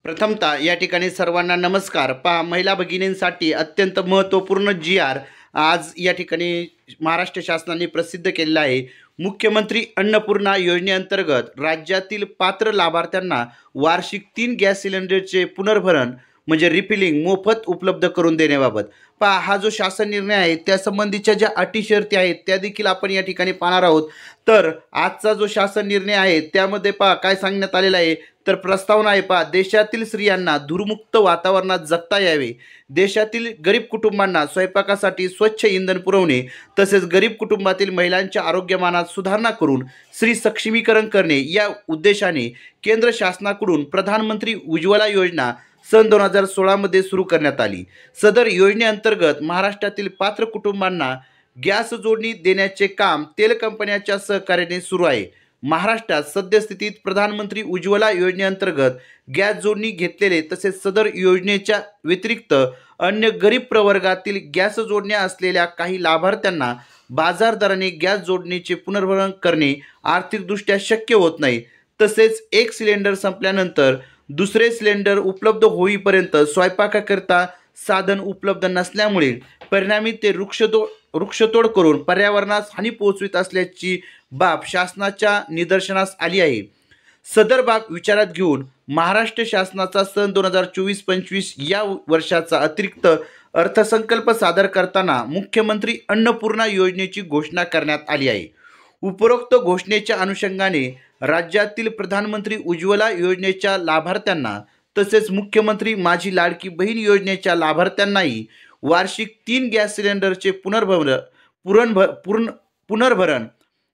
प्रथमतः या ठिकाणी सर्वांना नमस्कार. पहा, महिला भगिनींसाठी अत्यंत महत्त्वपूर्ण जी.आर. आज या ठिकाणी महाराष्ट्र शासनाने प्रसिद्ध केलेला आहे. मुख्यमंत्री अन्नपूर्णा योजनेअंतर्गत राज्यातील पात्र लाभार्थ्यांना वार्षिक 3 गॅस सिलेंडरचे पुनर्भरण म्हणजे रिफिलिंग मोफत उपलब्ध करून देण्याबाबत. पहा, हा जो शासन निर्णय आहे त्यासंबंधीच्या ज्या अटी शर्ती आहेत त्या देखील आपण या ठिकाणी पाहणार आहोत. तर आजचा जो शासन निर्णय आहे त्यामध्ये पहा काय सांगण्यात आलेलं आहे. तर प्रस्तावना आहे पहा, देशातील स्त्रियांना धूरमुक्त वातावरणात जगता यावे, देशातील गरीब कुटुंबांना स्वयंपाकासाठी स्वच्छ इंधन पुरवणे, तसेच गरीब कुटुंबातील महिलांच्या आरोग्यमानात सुधारणा करून स्त्री सक्षमीकरण करणे या उद्देशाने केंद्र शासनाकडून प्रधानमंत्री उज्ज्वला योजना सन 2016 मध्ये सुरू करण्यात आली. सदर योजनेअंतर्गत महाराष्ट्रातील पात्र कुटुंबांना गॅस जोडणी देण्याचे काम तेल कंपन्यांच्या सहकार्याने सुरू आहे. महाराष्ट्रात सद्यस्थितीत प्रधानमंत्री उज्ज्वला योजनेअंतर्गत गॅस जोडणी घेतलेले तसेच सदर योजनेच्या व्यतिरिक्त अन्य गरीब प्रवर्गातील गॅस जोडण्या असलेल्या काही लाभार्थ्यांना बाजार दराने गॅस जोडणीचे पुनर्भरण करणे आर्थिकदृष्ट्या शक्य होत नाही. तसेच एक सिलेंडर संपल्यानंतर दुसरे सिलेंडर उपलब्ध होईपर्यंत स्वयंपाकाकरिता साधन उपलब्ध नसल्यामुळे परिणामी ते वृक्षतोड करून पर्यावरणास हानी पोहोचवित असल्याची बाब शासनाच्या निदर्शनास आली आहे. सदर बाब विचारात घेऊन महाराष्ट्र शासनाचा सन 2024-25 या वर्षाचा अतिरिक्त अर्थसंकल्प सादर करताना मुख्यमंत्री अन्नपूर्णा योजनेची घोषणा करण्यात आली आहे. उपरोक्त घोषणेच्या अनुषंगाने राज्यातील प्रधानमंत्री उज्ज्वला योजनेच्या लाभार्थ्यांना तसेच मुख्यमंत्री माझी लाडकी बहीण योजनेच्या लाभार्थ्यांनाही वार्षिक 3 गॅस सिलेंडरचे पुनर्भरण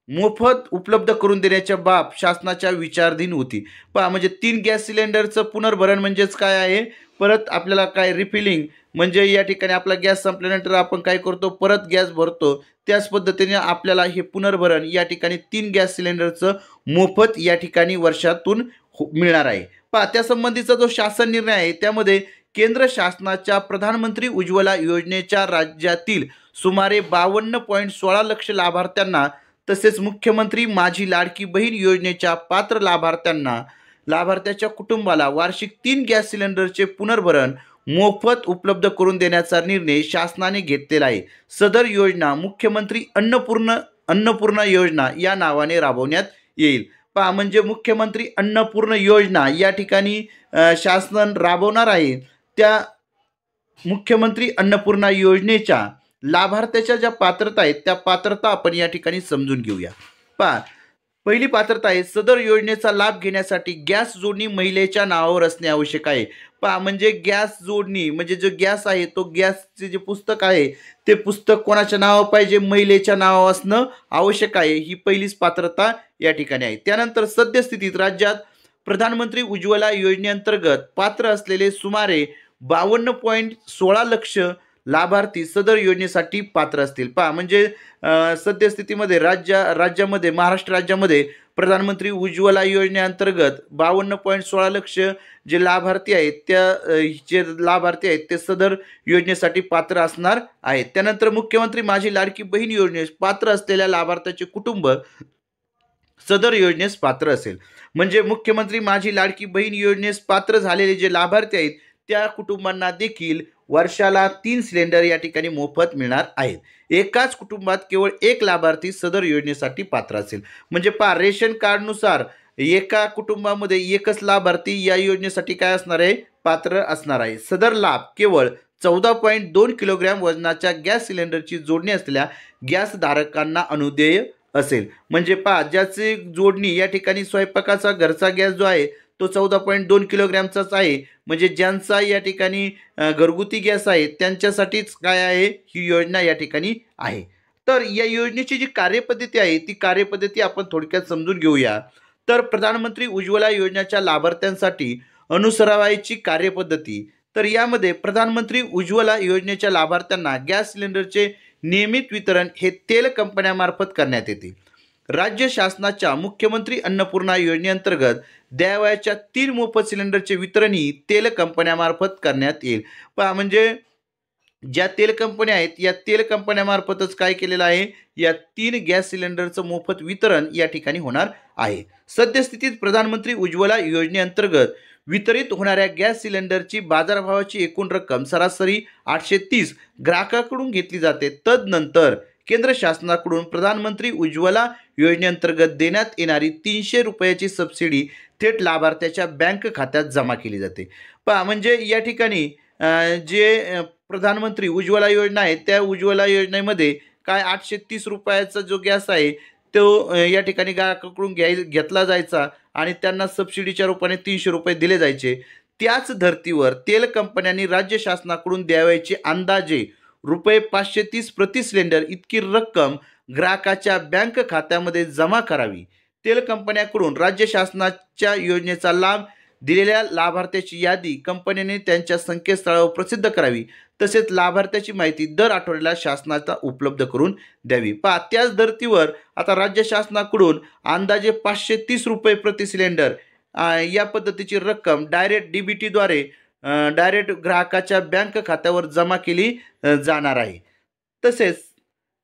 मोफत उपलब्ध करून देण्याच्या बाब शासनाच्या विचाराधीन होती. पहा, म्हणजे 3 गॅस सिलेंडरचं पुनर्भरण म्हणजेच काय आहे, परत आपल्याला काय रिफिलिंग म्हणजे या ठिकाणी आपला गॅस संपल्यानंतर आपण काय करतो, परत गॅस भरतो. त्याच पद्धतीने आपल्याला हे पुनर्भरण या ठिकाणी 3 गॅस सिलेंडरचं मोफत या ठिकाणी वर्षातून मिळणार आहे. पहा, त्यासंबंधीचा जो शासन निर्णय आहे त्यामध्ये केंद्र शासनाच्या प्रधानमंत्री उज्ज्वला योजनेच्या राज्यातील सुमारे 52.16 लक्ष लाभार्थ्यांना तसेच मुख्यमंत्री माझी लाडकी बहीण योजनेच्या पात्र लाभार्थ्याच्या कुटुंबाला वार्षिक 3 गॅस सिलेंडरचे पुनर्भरण मोफत उपलब्ध करून देण्याचा निर्णय शासनाने घेतलेला आहे. सदर योजना मुख्यमंत्री अन्नपूर्णा योजना या नावाने राबवण्यात येईल. पहा, म्हणजे मुख्यमंत्री अन्नपूर्णा योजना या ठिकाणी शासन राबवणार आहे. त्या मुख्यमंत्री अन्नपूर्णा योजनेच्या लाभार्थ्याच्या ज्या पात्रता आहेत त्या पात्रता आपण या ठिकाणी समजून घेऊया. पहा, पहिली पात्रता आहे, सदर योजनेचा लाभ घेण्यासाठी गॅस जोडणी महिलेच्या नावावर असणे आवश्यक आहे. पहा, म्हणजे गॅस जोडणी म्हणजे जो गॅस आहे तो गॅसचे जे पुस्तक आहे ते पुस्तक कोणाच्या नावावर पाहिजे, महिलेच्या नावावर असणं आवश्यक आहे. ही पहिलीच पात्रता या ठिकाणी आहे. त्यानंतर सद्यस्थितीत राज्यात प्रधानमंत्री उज्ज्वला योजनेअंतर्गत पात्र असलेले सुमारे 52.16 लक्ष लाभार्थी सदर योजनेसाठी पात्र असतील. पहा, म्हणजे सद्यस्थितीमध्ये राज्यामध्ये महाराष्ट्र राज्यामध्ये प्रधानमंत्री उज्ज्वला योजनेअंतर्गत 52.16 लक्ष जे लाभार्थी आहेत ते सदर योजनेसाठी पात्र असणार आहेत. त्यानंतर मुख्यमंत्री माझी लाडकी बहीण योजनेस पात्र असलेल्या लाभार्थ्याचे कुटुंब सदर योजनेस पात्र असेल. म्हणजे मुख्यमंत्री माझी लाडकी बहीण योजनेस पात्र झालेले जे लाभार्थी आहेत त्या कुटुंबांना देखील वर्षाला 3 सिलेंडर या ठिकाणी मोफत मिळणार आहेत. एकाच कुटुंबात केवळ एक लाभार्थी सदर योजनेसाठी पात्र असेल. म्हणजे पहा, रेशन कार्डनुसार एका कुटुंबामध्ये एकच लाभार्थी या योजनेसाठी काय असणार आहे, पात्र असणार आहे. सदर लाभ केवळ 14.2 किलोग्रॅम वजनाच्या गॅस सिलेंडरची जोडणी असलेल्या गॅस धारकांना अनुदेय असेल. म्हणजे पहा, ज्याची जोडणी या ठिकाणी स्वयंपाकाचा घरचा गॅस जो आहे तो 14.2 किलोग्रॅमचाच आहे. म्हणजे ज्यांचा या ठिकाणी घरगुती गॅस आहे त्यांच्यासाठीच काय आहे ही योजना या ठिकाणी आहे. तर या योजनेची जी कार्यपद्धती आहे ती कार्यपद्धती आपण थोडक्यात समजून घेऊया. तर प्रधानमंत्री उज्ज्वला योजनेच्या लाभार्थ्यांसाठी अनुसरावयाची कार्यपद्धती. तर यामध्ये प्रधानमंत्री उज्ज्वला योजनेच्या लाभार्थ्यांना गॅस सिलेंडरचे नियमित वितरण हे तेल कंपन्यांमार्फत करण्यात येते. राज्य शासनाच्या मुख्यमंत्री अन्नपूर्णा योजनेअंतर्गत द्यावयाच्या 3 मोफत सिलेंडरचे वितरणही तेल कंपन्यांमार्फत करण्यात येईल. पहा, म्हणजे ज्या तेल कंपन्या आहेत या तेल कंपन्यांमार्फतच काय केलेलं आहे, या 3 गॅस सिलेंडरचं मोफत वितरण या ठिकाणी होणार आहे. सद्यस्थितीत प्रधानमंत्री उज्ज्वला योजनेअंतर्गत वितरित होणाऱ्या गॅस सिलेंडरची बाजारभावाची एकूण रक्कम सरासरी 830 ग्राहकाकडून घेतली जाते। तदनंतर केंद्र शासनाकडून प्रधानमंत्री उज्ज्वला योजनेअंतर्गत देण्यात येणारी 300 रुपयाची सबसिडी थेट लाभार्थ्याच्या बँक खात्यात जमा केली जाते। पहा म्हणजे या ठिकाणी जे प्रधानमंत्री उज्ज्वला योजना आहे त्या उज्ज्वला योजनेमध्ये काय 830 रुपयाचा जो गॅस आहे तो या ठिकाणी ग्राहकाकडून घेतला जायचा आणि त्यांना सबसिडीच्या रूपाने 300 रुपये दिले जायचे। त्याच धर्तीवर तेल कंपन्यांनी राज्य शासनाकडून द्यावयाची अंदाजे रुपये 530 प्रति सिलेंडर इतकी रक्कम ग्राहकाच्या बँक खात्यामध्ये जमा करावी। तेल कंपन्यांकडून राज्य शासनाच्या योजनेचा लाभ दिलेल्या लाभार्थ्याची यादी कंपनीने त्यांच्या संकेतस्थळावर प्रसिद्ध करावी। तसेच लाभार्थ्याची माहिती दर आठवड्याला शासनाला उपलब्ध करून द्यावी। पहा त्याच धर्तीवर आता राज्य शासनाकडून अंदाजे 530 रुपये प्रति सिलेंडर या पद्धतीची रक्कम डायरेक्ट DBTद्वारे डायरेक्ट ग्राहकाच्या बँक खात्यावर जमा केली जाणार आहे। तसेच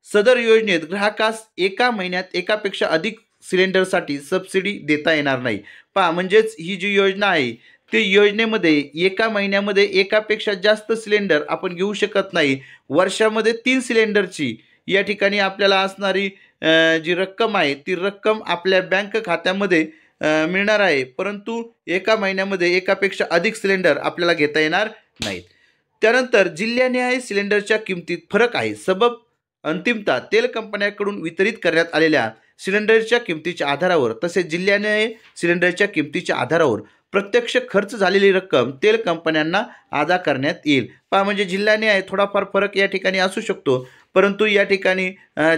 सदर योजनेत ग्राहकास एका महिन्यात एकापेक्षा अधिक सिलेंडरसाठी सबसिडी देता येणार नाही। पहा म्हणजेच ही जी योजना आहे ती योजनेमध्ये एका महिन्यामध्ये एकापेक्षा जास्त सिलेंडर आपण घेऊ शकत नाही। वर्षामध्ये 3 सिलेंडरची या ठिकाणी आपल्याला असणारी जी रक्कम आहे ती रक्कम आपल्या बँक खात्यामध्ये मिळणार आहे, परंतु एका महिन्यामध्ये एकापेक्षा अधिक सिलेंडर आपल्याला घेता येणार नाहीत। त्यानंतर जिल्ह्यानिहाय सिलेंडरच्या किमतीत फरक आहे। सबब अंतिमतः तेल कंपन्यांकडून वितरित करण्यात आलेल्या सिलेंडरच्या किमतीच्या आधारावर तसेच जिल्ह्यानिहाय सिलेंडरच्या किमतीच्या आधारावर प्रत्यक्ष खर्च झालेली रक्कम तेल कंपन्यांना अदा करण्यात येईल। पहा म्हणजे जिल्ह्यानिहाय थोडाफार फरक या ठिकाणी असू शकतो, परंतु या ठिकाणी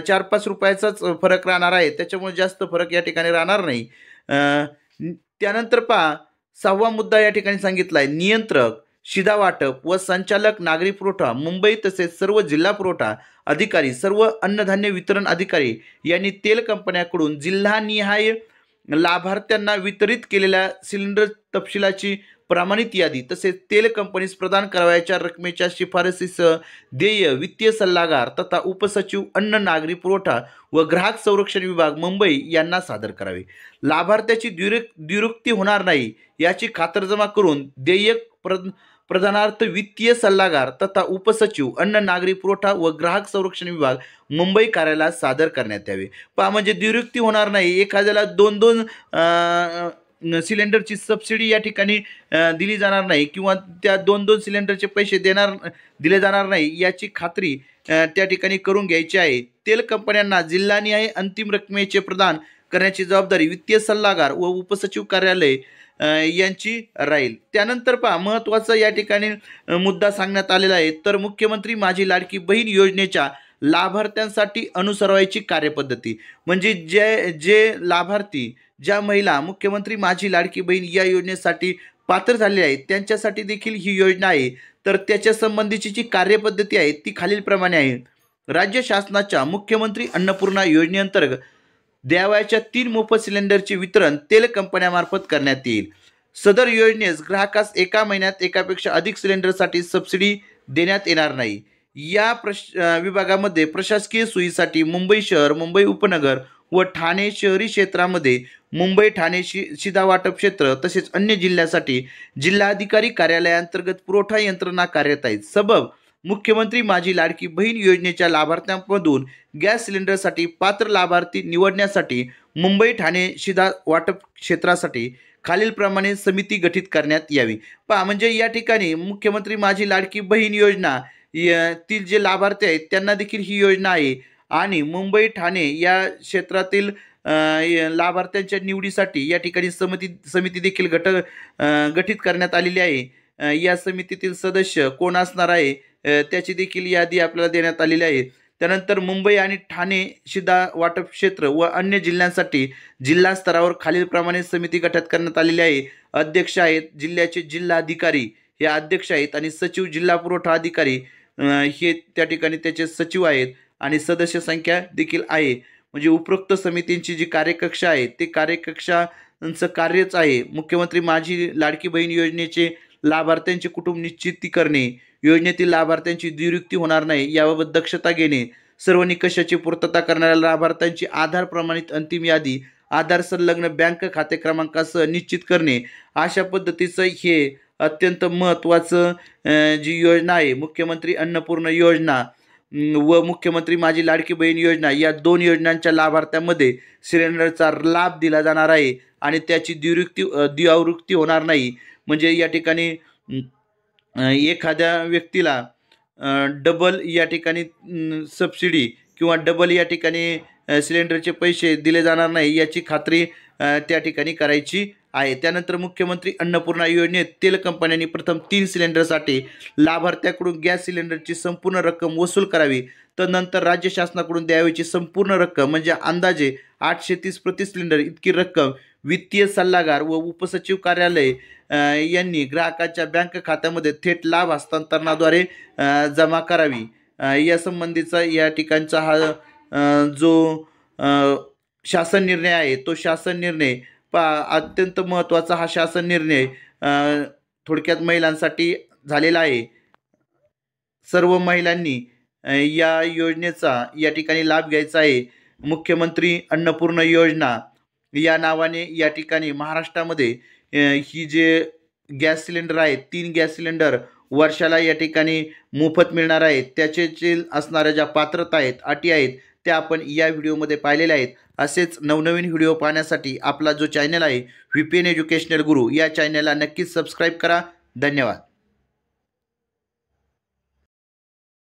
4-5 रुपयाचाच फरक राहणार आहे, त्याच्यामुळे जास्त फरक या ठिकाणी राहणार नाही। त्यानंतर पहा 6वा मुद्दा या ठिकाणी सांगितला आहे, नियंत्रक शिधा वाटप व संचालक नागरी पुरवठा मुंबई तसेच सर्व जिल्हा पुरवठा अधिकारी सर्व अन्नधान्य वितरण अधिकारी यांनी तेल कंपन्यांकडून जिल्हानिहाय लाभार्थ्यांना वितरित केलेल्या सिलेंडर तपशिलाची प्रमाणित यादी तसेच तेल कंपनीस प्रदान करावयाच्या रकमेच्या शिफारसीसह देय वित्तीय सल्लागार तथा उपसचिव अन्न नागरी पुरवठा व ग्राहक संरक्षण विभाग मुंबई यांना सादर करावे। लाभार्थ्याची द्विरुक्ती होणार नाही याची खातरजमा करून देयक प्रदानार्थ वित्तीय सल्लागार तथा उपसचिव अन्न नागरी पुरवठा व ग्राहक संरक्षण विभाग मुंबई कार्यालयात सादर करण्यात यावे। पहा म्हणजे द्विरुक्ती होणार नाही, एखाद्याला 2-2 सिलेंडरची सबसिडी या ठिकाणी दिली जाणार नाही किंवा त्या 2-2 सिलेंडरचे पैसे दिले जाणार नाही याची खात्री त्या ठिकाणी करून घ्यायची आहे। तेल कंपन्यांना जिल्हानिहाय अंतिम रकमेचे प्रदान करण्याची जबाबदारी वित्तीय सल्लागार व उपसचिव कार्यालय यांची राहील। त्यानंतर पहा महत्त्वाचा या ठिकाणी मुद्दा सांगण्यात आलेला आहे, तर मुख्यमंत्री माझी लाडकी बहीण योजनेच्या लाभार्थ्यांसाठी अनुसरायची कार्यपद्धती म्हणजे जे लाभार्थी ज्या महिला मुख्यमंत्री माझी लाडकी बहीण या योजनेसाठी पात्र झालेल्या आहेत त्यांच्यासाठी देखील ही योजना आहे। तर त्याच्या संबंधीची जी कार्यपद्धती आहे ती खालीलप्रमाणे आहे। राज्य शासनाच्या मुख्यमंत्री अन्नपूर्णा योजनेअंतर्गत द्यावयाच्या 3 मोफत सिलेंडरचे वितरण तेल कंपन्यांमार्फत करण्यात येईल। सदर योजनेस ग्राहकास एका महिन्यात एकापेक्षा अधिक सिलेंडरसाठी सबसिडी देण्यात येणार नाही। या विभागामध्ये प्रशासकीय सोयीसाठी मुंबई शहर, मुंबई उपनगर व ठाणे शहरी क्षेत्रामध्ये मुंबई ठाणे शिधा वाटप क्षेत्र तसेच अन्य जिल्ह्यासाठी जिल्हाधिकारी कार्यालयाअंतर्गत पुरवठा यंत्रणा कार्यरत आहेत। सबब मुख्यमंत्री माझी लाडकी बहीण योजनेच्या लाभार्थ्यांमधून गॅस सिलेंडरसाठी पात्र लाभार्थी निवडण्यासाठी मुंबई ठाणे शिधा वाटप क्षेत्रासाठी खालीलप्रमाणे समिती गठीत करण्यात यावी। पहा म्हणजे या ठिकाणी मुख्यमंत्री माझी लाडकी बहीण योजना तील जे लाभार्थी आहेत त्यांना देखील ही योजना आहे आणि मुंबई ठाणे या क्षेत्रातील लाभार्थ्यांच्या निवडीसाठी या ठिकाणी समिती देखील गठीत करण्यात आलेली आहे। या समितीतील सदस्य कोण असणार आहे त्याची देखील यादी आपल्याला देण्यात आलेली आहे। त्यानंतर मुंबई आणि ठाणे शिधा वाटप क्षेत्र व अन्य जिल्ह्यांसाठी जिल्हा स्तरावर खालीलप्रमाणे समिती गठीत करण्यात आलेली आहे। अध्यक्ष आहेत जिल्ह्याचे जिल्हाधिकारी हे अध्यक्ष आहेत आणि सचिव जिल्हा पुरवठा अधिकारी हे त्या ठिकाणी त्याचे सचिव आहेत आणि सदस्य संख्या देखील आहे। म्हणजे उपरोक्त समितींची जी कार्यकक्षा आहे ते कार्यकक्षांचं कार्यच आहे मुख्यमंत्री माझी लाडकी बहीण योजनेचे लाभार्थ्यांचे कुटुंब निश्चिती करणे, योजनेतील लाभार्थ्यांची द्विरुक्ती होणार नाही याबाबत दक्षता घेणे, सर्व निकषाची पूर्तता करणाऱ्या लाभार्थ्यांची आधार प्रमाणित अंतिम यादी आधार संलग्न बँक खाते क्रमांकासह निश्चित करणे अशा पद्धतीचं हे अत्यंत महत्त्वाचं जी योजना आहे मुख्यमंत्री अन्नपूर्णा योजना व मुख्यमंत्री माझी लाडकी बहीण योजना या दोन योजनांच्या लाभार्थ्यांमध्ये सिलेंडरचा लाभ दिला जाणार आहे आणि त्याची द्विआवृत्ती होणार नाही. म्हणजे या ठिकाणी एखाद्या व्यक्तीला डबल या ठिकाणी सबसिडी किंवा डबल या ठिकाणी सिलेंडरचे पैसे दिले जाणार नाही याची खात्री त्या ठिकाणी करायची आहे. त्यानंतर मुख्यमंत्री अन्नपूर्णा योजनेत तेल कंपन्यांनी प्रथम 3 सिलेंडरसाठी लाभार्थ्याकडून गॅस सिलेंडरची संपूर्ण रक्कम वसूल करावी. तर नंतर राज्य शासनाकडून द्यावीची संपूर्ण रक्कम म्हणजे अंदाजे 830 प्रति सिलेंडर इतकी रक्कम वित्तीय सल्लागार व उपसचिव कार्यालय यांनी ग्राहकाच्या बँक खात्यामध्ये थेट लाभ हस्तांतरणाद्वारे जमा करावी. यासंबंधीचा या ठिकाणचा हा जो शासन निर्णय आहे तो शासन निर्णय अत्यंत महत्त्वाचा हा शासन निर्णय थोडक्यात महिलांसाठी झालेला आहे. सर्व महिलांनी या योजनेचा या ठिकाणी लाभ घ्यायचा आहे. मुख्यमंत्री अन्नपूर्णा योजना या नावाने या ठिकाणी महाराष्ट्रामध्ये ही जे गॅस सिलेंडर आहेत 3 गॅस सिलेंडर वर्षाला या ठिकाणी मोफत मिळणार आहेत. त्याचे जे असणाऱ्या ज्या पात्रता आहेत अटी आहेत त्या आपण या व्हिडिओमध्ये पाहिलेल्या आहेत. असेच नवनवीन व्हिडिओ पाहण्यासाठी आपला जो चॅनल आहे VPN एज्युकेशनल गुरु या चॅनलला नक्कीच सबस्क्राईब करा. धन्यवाद.